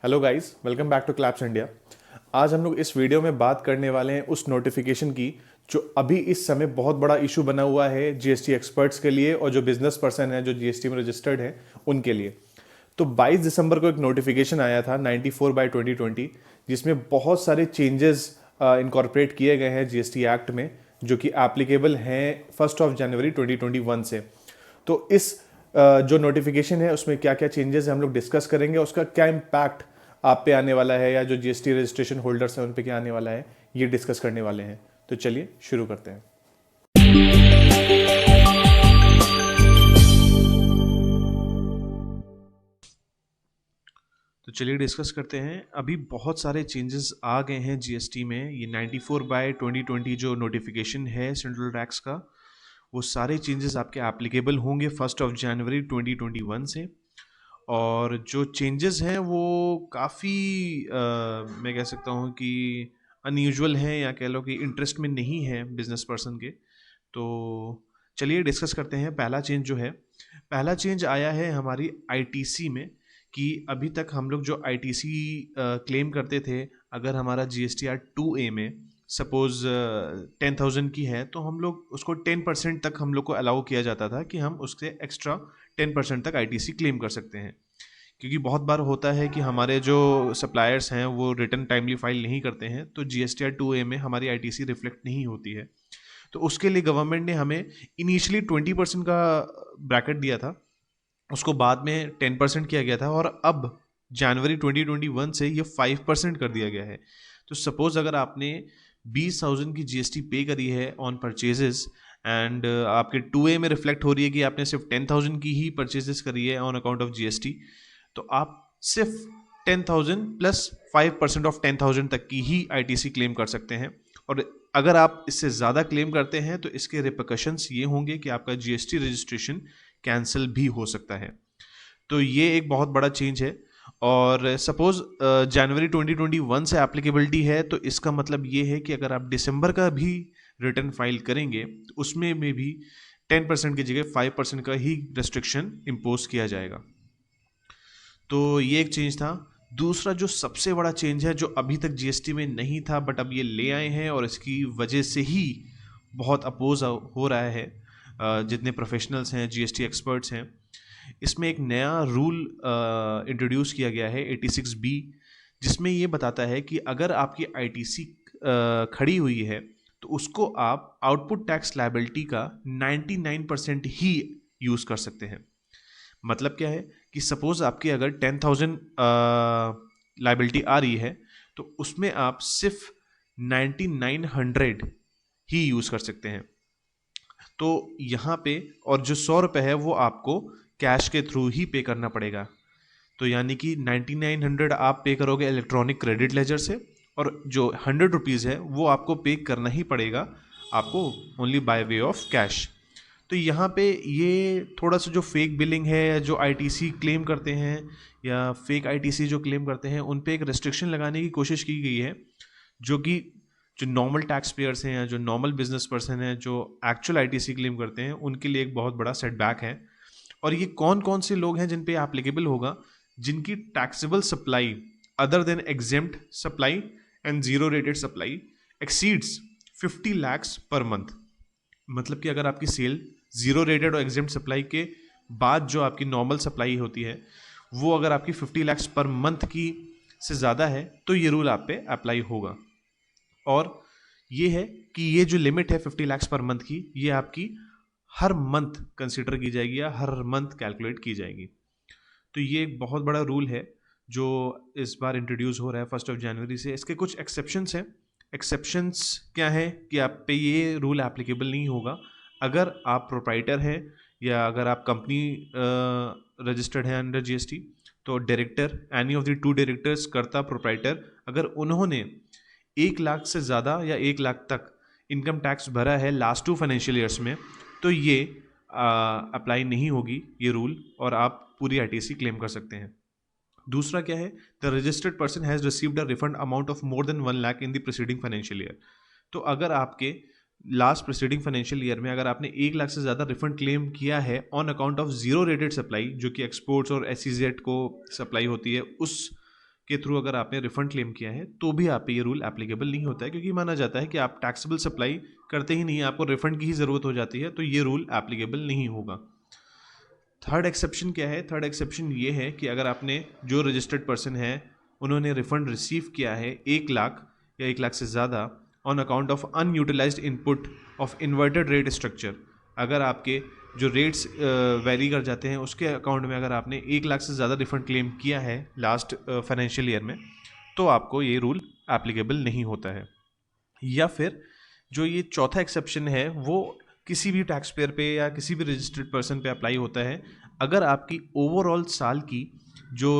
Hello guys, welcome back to claps India. आज हम लोग इस वीडियो में बात करने वाले हैं उस नोटिफिकेशन की जो अभी इस समय बहुत बड़ा इशू बना हुआ है जीएसटी एक्सपर्ट्स के लिए और जो बिजनेस पर्सन है जो जीएसटी में रजिस्टर्ड है उनके लिए। तो 22 दिसंबर को एक नोटिफिकेशन आया था 94/2020 जिसमें बहुत सारे चेंजेस इनकॉर्पोरेट किए गए हैं जीएसटी एक्ट में जो कि एप्लीकेबल हैं 1 जनवरी 2021 से। तो इस जो नोटिफिकेशन है उसमें क्या क्या चेंजेस है हम लोग डिस्कस करेंगे, उसका क्या इम्पैक्ट आप पे आने वाला है या जो जीएसटी रजिस्ट्रेशन होल्डर्स हैं उन पे क्या आने वाला है, ये डिस्कस करने वाले हैं। तो चलिए शुरू करते हैं। तो चलिए डिस्कस करते हैं। अभी बहुत सारे चेंजेस आ गए हैं जीएसटी में। ये 94/2020 जो नोटिफिकेशन है सेंट्रल टैक्स का, वो सारे चेंजेस आपके एप्लीकेबल होंगे 1 जनवरी 2021 से। और जो चेंजेस हैं वो काफ़ी मैं कह सकता हूँ कि अनयूजुअल हैं, या कह लो कि इंटरेस्ट में नहीं है बिजनेस पर्सन के। तो चलिए डिस्कस करते हैं। पहला चेंज आया है हमारी आईटीसी में कि अभी तक हम लोग जो आईटीसी क्लेम करते थे, अगर हमारा जीएसटीआर 2A में सपोज 10,000 की है तो हम लोग उसको 10% तक हम लोग को अलाउ किया जाता था कि हम उससे एक्स्ट्रा 10% तक आईटीसी क्लेम कर सकते हैं। क्योंकि बहुत बार होता है कि हमारे जो सप्लायर्स हैं वो रिटर्न टाइमली फाइल नहीं करते हैं, तो जीएसटीआर 2A में हमारी आईटीसी रिफ्लेक्ट नहीं होती है। तो उसके लिए गवर्नमेंट ने हमें इनिशियली 20% का ब्रैकेट दिया था, उसको बाद में 10% किया गया था, और अब जनवरी 2021 से ये 5% कर दिया गया है। तो सपोज अगर आपने 20,000 की जीएसटी पे करी है ऑन परचेजेस एंड आपके 2A में रिफ्लेक्ट हो रही है कि आपने सिर्फ 10,000 की ही परचेजेस करी है ऑन अकाउंट ऑफ जीएसटी, तो आप सिर्फ 10,000 प्लस 5% ऑफ 10,000 तक की ही आईटीसी क्लेम कर सकते हैं। और अगर आप इससे ज़्यादा क्लेम करते हैं तो इसके रिपरकशंस ये होंगे कि आपका जीएसटी रजिस्ट्रेशन कैंसिल भी हो सकता है। तो ये एक बहुत बड़ा चेंज है। और सपोज जनवरी 2021 से एप्लीकेबिलिटी है, तो इसका मतलब ये है कि अगर आप दिसंबर का भी रिटर्न फाइल करेंगे तो उसमें में भी 10% की जगह 5% का ही रेस्ट्रिक्शन इम्पोज किया जाएगा। तो ये एक चेंज था। दूसरा जो सबसे बड़ा चेंज है जो अभी तक जीएसटी में नहीं था बट अब ये ले आए हैं, और इसकी वजह से ही बहुत अपोज हो रहा है जितने प्रोफेशनल्स हैं, जीएसटी एक्सपर्ट्स हैं। इसमें एक नया रूल इंट्रोड्यूस किया गया है 86B, जिसमें ये बताता है कि अगर आपकी आईटीसी खड़ी हुई है तो उसको आप आउटपुट टैक्स लायबिलिटी का 99% ही यूज़ कर सकते हैं। मतलब क्या है कि सपोज आपकी अगर 10,000 लायबिलिटी आ रही है तो उसमें आप सिर्फ 9,900 ही यूज़ कर सकते हैं। तो यहाँ पे और जो 100 रुपये है वो आपको कैश के थ्रू ही पे करना पड़ेगा। तो यानी कि 9,900 आप पे करोगे इलेक्ट्रॉनिक क्रेडिट लेजर से, और जो 100 रुपीज़ है वो आपको पे करना ही पड़ेगा आपको only by way of cash. तो यहाँ पे ये थोड़ा सा जो फेक बिलिंग है या जो आईटीसी क्लेम करते हैं या फेक आईटीसी जो क्लेम करते हैं उन पे एक रेस्ट्रिक्शन लगाने की कोशिश की गई है, जो कि जो नॉर्मल टैक्स पेयर्स हैं या जो नॉर्मल बिजनेस पर्सन हैं जो एक्चुअल आईटीसी क्लेम करते हैं उनके लिए एक बहुत बड़ा सेटबैक है। और ये कौन कौन से लोग हैं जिन पे एप्लीकेबल होगा? जिनकी taxable supply other than exempt supply and zero rated supply exceeds 50 lakhs per month. मतलब कि अगर आपकी सेल जीरो रेटेड और एग्जेम्प्ट सप्लाई के बाद जो आपकी नॉर्मल सप्लाई होती है वो अगर आपकी 50 lakhs पर मंथ की से ज़्यादा है तो ये रूल आप पे अप्लाई होगा। और ये है कि ये जो लिमिट है 50 lakhs पर मंथ की, ये आपकी हर मंथ कंसिडर की जाएगी या हर मंथ कैलकुलेट की जाएगी। तो ये एक बहुत बड़ा रूल है जो इस बार इंट्रोड्यूस हो रहा है 1 जनवरी से। इसके कुछ एक्सेप्शंस हैं। एक्सेप्शंस क्या है कि आप पे ये रूल एप्लीकेबल नहीं होगा अगर आप प्रोप्राइटर हैं या अगर आप कंपनी रजिस्टर्ड है अंडर जीएसटी। तो director, any of the 2 directors, कर्ता, प्रोप्राइटर, अगर उन्होंने 1 लाख से ज़्यादा या 1 लाख तक इनकम टैक्स भरा है लास्ट 2 फाइनेंशियल ईयर्स में, तो ये अप्लाई नहीं होगी ये रूल, और आप पूरी आईटीसी क्लेम कर सकते हैं। दूसरा क्या है? The registered person has received a refund amount of more than 1 lakh in the preceding financial year. तो अगर आपके लास्ट प्रीसीडिंग फाइनेंशियल ईयर में अगर आपने 1 लाख से ज़्यादा रिफंड क्लेम किया है on account of zero rated supply, जो कि एक्सपोर्ट्स और एसईजेड को सप्लाई होती है, उस के थ्रू अगर आपने रिफंड क्लेम किया है तो भी आप पे ये रूल एप्लीकेबल नहीं होता है, क्योंकि माना जाता है कि आप टैक्सेबल सप्लाई करते ही नहीं है, आपको रिफंड की ही ज़रूरत हो जाती है, तो ये रूल एप्लीकेबल नहीं होगा। थर्ड एक्सेप्शन क्या है? थर्ड एक्सेप्शन ये है कि अगर आपने, जो रजिस्टर्ड पर्सन है, उन्होंने रिफंड रिसीव किया है 1 लाख या 1 लाख से ज़्यादा on account of unutilised input of inverted rate structure, अगर आपके जो रेट्स वेरी कर जाते हैं उसके अकाउंट में अगर आपने 1 लाख से ज़्यादा रिफंड क्लेम किया है लास्ट फाइनेंशियल ईयर में, तो आपको ये रूल एप्लीकेबल नहीं होता है। या फिर जो ये चौथा एक्सेप्शन है वो किसी भी टैक्स पेयर पे या किसी भी रजिस्टर्ड पर्सन पे अप्लाई होता है अगर आपकी ओवरऑल साल की जो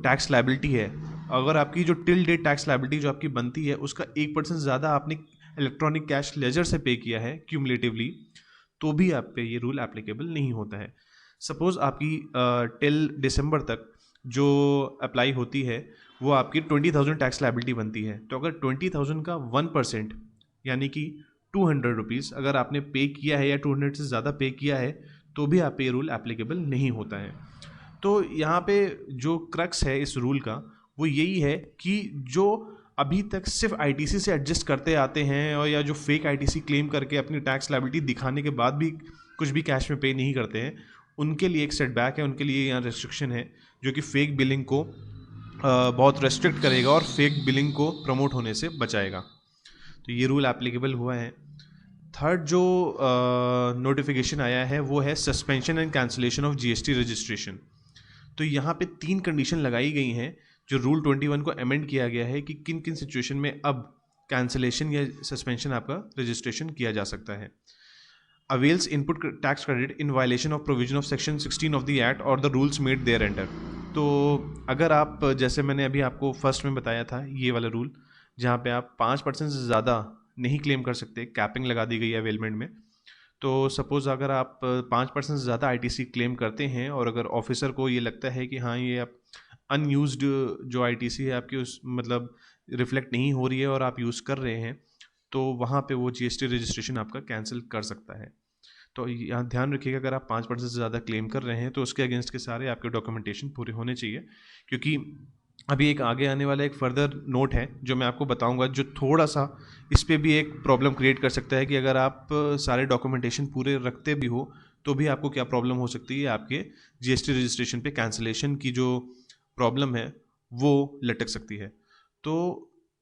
टैक्स लायबिलिटी है, अगर आपकी जो टिल डेट टैक्स लायबिलिटी जो आपकी बनती है उसका 1% ज़्यादा आपने इलेक्ट्रॉनिक कैश लेजर से पे किया है क्यूमुलेटिवली, तो भी आप पे ये रूल एप्लीकेबल नहीं होता है। सपोज़ आपकी टिल दिसंबर तक जो अप्लाई होती है वो आपकी 20,000 टैक्स लायबिलिटी बनती है, तो अगर 20,000 का 1% यानी कि 200 रुपीज़ अगर आपने पे किया है या 200 से ज़्यादा पे किया है तो भी आप पे ये रूल एप्लीकेबल नहीं होता है। तो यहाँ पे जो क्रक्स है इस रूल का वो यही है कि जो अभी तक सिर्फ आईटीसी से एडजस्ट करते आते हैं और या जो फेक आईटीसी क्लेम करके अपनी टैक्स लायबिलिटी दिखाने के बाद भी कुछ भी कैश में पे नहीं करते हैं, उनके लिए एक सेटबैक है, उनके लिए यहाँ रेस्ट्रिक्शन है जो कि फेक बिलिंग को बहुत रेस्ट्रिक्ट करेगा और फेक बिलिंग को प्रमोट होने से बचाएगा। तो ये रूल एप्लीकेबल हुआ है। थर्ड जो नोटिफिकेशन आया है वो है suspension and cancellation of GST registration. तो यहाँ पे 3 कंडीशन लगाई गई हैं जो रूल 21 को अमेंड किया गया है कि किन किन सिचुएशन में अब कैंसिलेशन या सस्पेंशन आपका रजिस्ट्रेशन किया जा सकता है। Avails input tax credit in violation of provision of section 16 of the act और the rules made there under. तो अगर आप, जैसे मैंने अभी आपको फर्स्ट में बताया था ये वाला रूल जहाँ पे आप 5% से ज़्यादा नहीं क्लेम कर सकते, कैपिंग लगा दी गई है अवेलमेंट में। तो सपोज़ अगर आप 5% से ज़्यादा आईटीसी क्लेम करते हैं और अगर ऑफिसर को ये लगता है कि हाँ ये आप अनयूज्ड जो आईटीसी है आपकी उस मतलब रिफ्लेक्ट नहीं हो रही है और आप यूज़ कर रहे हैं, तो वहाँ पे वो जीएसटी रजिस्ट्रेशन आपका कैंसिल कर सकता है। तो यहाँ ध्यान रखिएगा, अगर आप 5% से ज़्यादा क्लेम कर रहे हैं तो उसके अगेंस्ट के सारे आपके डॉक्यूमेंटेशन पूरे होने चाहिए, क्योंकि अभी एक आगे आने वाला एक फर्दर नोट है जो मैं आपको बताऊंगा जो थोड़ा सा इस पे भी एक प्रॉब्लम क्रिएट कर सकता है कि अगर आप सारे डॉक्यूमेंटेशन पूरे रखते भी हो तो भी आपको क्या प्रॉब्लम हो सकती है, आपके जीएसटी रजिस्ट्रेशन पे कैंसिलेशन की जो प्रॉब्लम है वो लटक सकती है। तो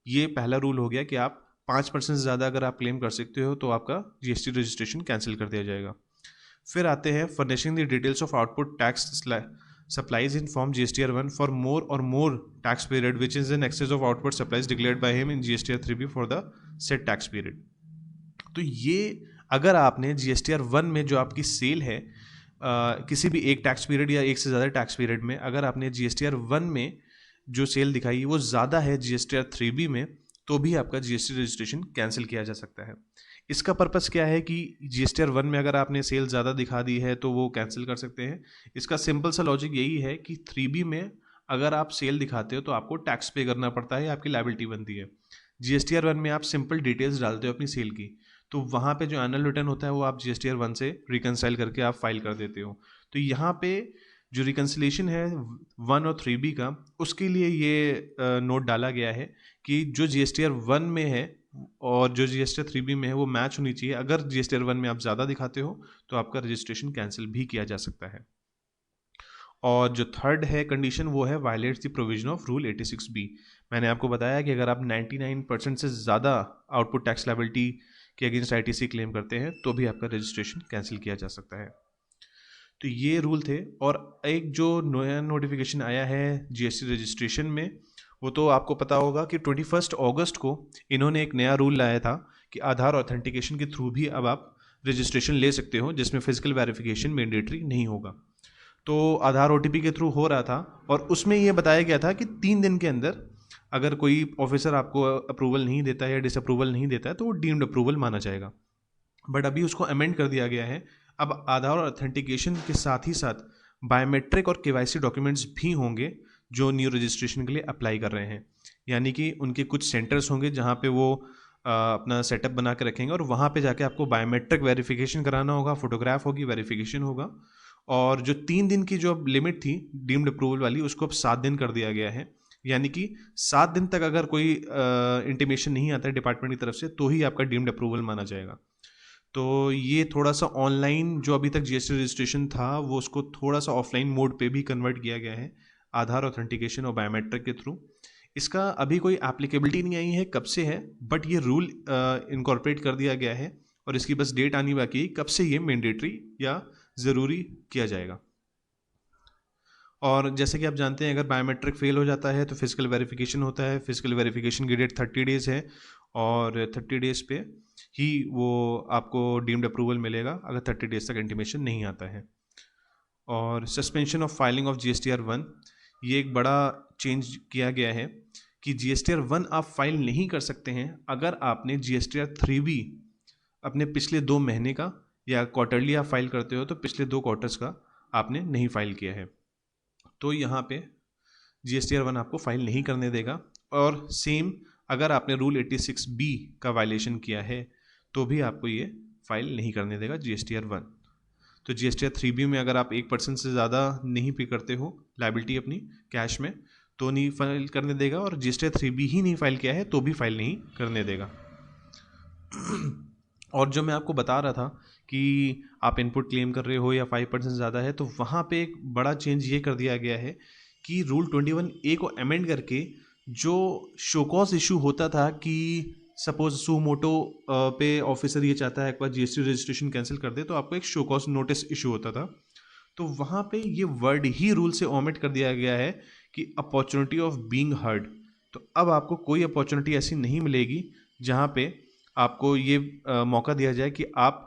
ये पहला रूल हो गया कि आप 5% से ज़्यादा अगर आप क्लेम कर सकते हो तो आपका जीएसटी रजिस्ट्रेशन कैंसिल कर दिया जाएगा। फिर आते हैं furnishing the details of output tax supplies in form GSTR 1 for more or more tax period which is in excess of output supplies declared by him in GSTR 3B for the said tax period। तो ये अगर आपने GSTR 1 में जो आपकी cell है किसी भी एक टैक्स पीरियड या एक से ज़्यादा टैक्स पीरियड में अगर आपने GSTR 1 में जो सेल दिखाई वो ज़्यादा है GSTR 3B में, तो भी आपका GST रजिस्ट्रेशन कैंसिल किया जा सकता है। इसका पर्पस क्या है कि GSTR 1 में अगर आपने सेल ज़्यादा दिखा दी है तो वो कैंसिल कर सकते हैं। इसका सिंपल सा लॉजिक यही है कि 3B में अगर आप सेल दिखाते हो तो आपको टैक्स पे करना पड़ता है, आपकी लायबिलिटी बनती है। GSTR 1 में आप सिंपल डिटेल्स डालते हो अपनी सेल की, तो वहाँ पे जो एनुअल रिटर्न होता है वो आप GSTR 1 से रिकनसाइल करके आप फाइल कर देते हो। तो यहाँ पे जो रिकन्सिलेशन है 1 और 3B का, उसके लिए ये नोट डाला गया है कि जो GSTR 1 में है और जो GSTR 3B में है वो मैच होनी चाहिए। अगर GSTR 1 में आप ज़्यादा दिखाते हो तो आपका रजिस्ट्रेशन कैंसिल भी किया जा सकता है। और जो थर्ड है कंडीशन वो है violets the provision of rule 86B। मैंने आपको बताया कि अगर आप 99% से ज़्यादा आउटपुट टैक्स लायबिलिटी के अगेंस्ट आईटीसी क्लेम करते हैं तो भी आपका रजिस्ट्रेशन कैंसिल किया जा सकता है। तो ये रूल थे। और एक जो नया नोटिफिकेशन आया है जीएसटी रजिस्ट्रेशन में, वो तो आपको पता होगा कि 21 अगस्त को इन्होंने एक नया रूल लाया था कि आधार ऑथेंटिकेशन के थ्रू भी अब आप रजिस्ट्रेशन ले सकते हो, जिसमें फिजिकल वेरिफिकेशन मैंडेटरी नहीं होगा। तो आधार ओटीपी के थ्रू हो रहा था और उसमें ये बताया गया था कि 3 दिन के अंदर अगर कोई ऑफिसर आपको अप्रूवल नहीं देता है या डिसअप्रूवल नहीं देता है तो वो डीम्ड अप्रूवल माना जाएगा। बट अभी उसको अमेंड कर दिया गया है। अब आधार ऑथेंटिकेशन के साथ ही साथ बायोमेट्रिक और केवाईसी डॉक्यूमेंट्स भी होंगे जो न्यू रजिस्ट्रेशन के लिए अप्लाई कर रहे हैं। यानी कि उनके कुछ सेंटर्स होंगे जहाँ पे वो अपना सेटअप बना के रखेंगे और वहाँ पे जाके आपको बायोमेट्रिक वेरिफिकेशन कराना होगा, फोटोग्राफ होगी, वेरिफिकेशन होगा। और जो 3 दिन की जो लिमिट थी डीम्ड अप्रूवल वाली, उसको अब 7 दिन कर दिया गया है यानी कि 7 दिन तक अगर कोई इंटीमेशन नहीं आता है डिपार्टमेंट की तरफ से तो ही आपका डीम्ड अप्रूवल माना जाएगा। तो ये थोड़ा सा ऑनलाइन जो अभी तक जीएसटी रजिस्ट्रेशन था वो उसको थोड़ा सा ऑफलाइन मोड पे भी कन्वर्ट किया गया है आधार ऑथेंटिकेशन और बायोमेट्रिक के थ्रू। इसका अभी कोई एप्लीकेबिलिटी नहीं आई है कब से है, बट ये रूल इनकॉर्पोरेट कर दिया गया है और इसकी बस डेट आनी बाकी है कब से ये मैंडेटरी या ज़रूरी किया जाएगा। और जैसे कि आप जानते हैं अगर बायोमेट्रिक फेल हो जाता है तो फिजिकल वेरिफिकेशन होता है। फिजिकल वेरिफिकेशन की डेट 30 डेज़ है और 30 डेज़ पे ही वो आपको डीम्ड अप्रूवल मिलेगा अगर 30 डेज़ तक इंटीमेशन नहीं आता है। और suspension of filing of GSTR 1, ये एक बड़ा चेंज किया गया है कि GSTR 1 आप फाइल नहीं कर सकते हैं अगर आपने GSTR 3 भी अपने पिछले 2 महीने का या क्वार्टरली आप फाइल करते हो तो पिछले 2 क्वार्टर्स का आपने नहीं फाइल किया है, तो यहाँ पे GSTR 1 आपको फाइल नहीं करने देगा। और सेम अगर आपने रूल 86B का वायलेशन किया है तो भी आपको ये फाइल नहीं करने देगा GSTR 1। तो GSTR 3B में अगर आप 1% से ज़्यादा नहीं पे करते हो लाइबिलिटी अपनी कैश में तो नहीं फाइल करने देगा, और GSTR 3B ही नहीं फाइल किया है तो भी फाइल नहीं करने देगा। और जो मैं आपको बता रहा था कि आप इनपुट क्लेम कर रहे हो या 5% ज़्यादा है, तो वहाँ पे एक बड़ा चेंज ये कर दिया गया है कि रूल 21A को अमेंड करके जो शोकॉज इशू होता था कि सपोज सू मोटो पे ऑफिसर ये चाहता है एक बार GST रजिस्ट्रेशन कैंसिल कर दे तो आपको एक शोकॉज नोटिस इशू होता था, तो वहाँ पे ये वर्ड ही रूल से ओमिट कर दिया गया है कि अपॉर्चुनिटी ऑफ बीइंग हर्ड। तो अब आपको कोई अपॉर्चुनिटी ऐसी नहीं मिलेगी जहाँ पे आपको ये मौका दिया जाए कि आप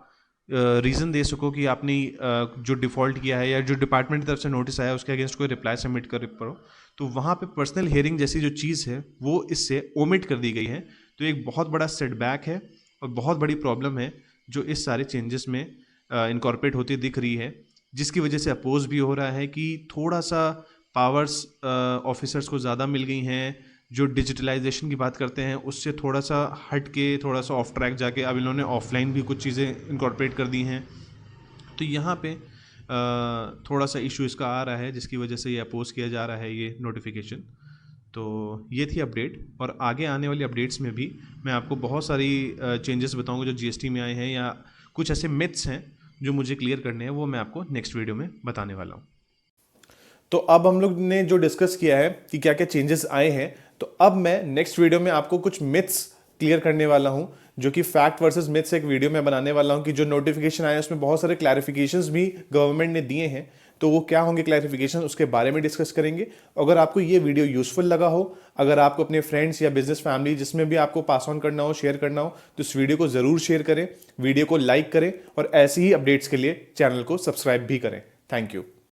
रीज़न दे सको कि आपने जो डिफ़ॉल्ट किया है या जो डिपार्टमेंट की तरफ से नोटिस आया उसके अगेंस्ट कोई रिप्लाई सबमिट कर पाओ। तो वहाँ पे पर्सनल हियरिंग जैसी जो चीज़ है वो इससे ओमिट कर दी गई है। तो एक बहुत बड़ा सेटबैक है और बहुत बड़ी प्रॉब्लम है जो इस सारे चेंजेस में इनकॉर्पोरेट होती दिख रही है, जिसकी वजह से अपोज भी हो रहा है कि थोड़ा सा पावर्स ऑफिसर्स को ज़्यादा मिल गई हैं। जो डिजिटलाइजेशन की बात करते हैं उससे थोड़ा सा हट के थोड़ा सा ऑफ ट्रैक जाके अब इन्होंने ऑफलाइन भी कुछ चीज़ें इनकॉर्पोरेट कर दी हैं। तो यहाँ पे थोड़ा सा इशू इसका आ रहा है जिसकी वजह से ये अपोज किया जा रहा है ये नोटिफिकेशन। तो ये थी अपडेट, और आगे आने वाली अपडेट्स में भी मैं आपको बहुत सारी चेंजेस बताऊंगा जो जीएसटी में आए हैं या कुछ ऐसे मिथ्स हैं जो मुझे क्लियर करने हैं, वो मैं आपको नेक्स्ट वीडियो में बताने वाला हूँ। तो अब हम लोग ने जो डिस्कस किया है कि क्या क्या चेंजेस आए हैं, तो अब मैं नेक्स्ट वीडियो में आपको कुछ मिथ्स क्लियर करने वाला हूं, जो कि फैक्ट वर्सेस मिथ्स एक वीडियो में बनाने वाला हूं कि जो नोटिफिकेशन आया उसमें बहुत सारे क्लैरिफिकेशंस भी गवर्नमेंट ने दिए हैं, तो वो क्या होंगे क्लैरिफिकेशन उसके बारे में डिस्कस करेंगे। अगर आपको ये वीडियो यूजफुल लगा हो, अगर आपको अपने फ्रेंड्स या बिजनेस फैमिली जिसमें भी आपको पास ऑन करना हो, शेयर करना हो, तो इस वीडियो को जरूर शेयर करें, वीडियो को लाइक करें और ऐसी ही अपडेट्स के लिए चैनल को सब्सक्राइब भी करें। Thank you.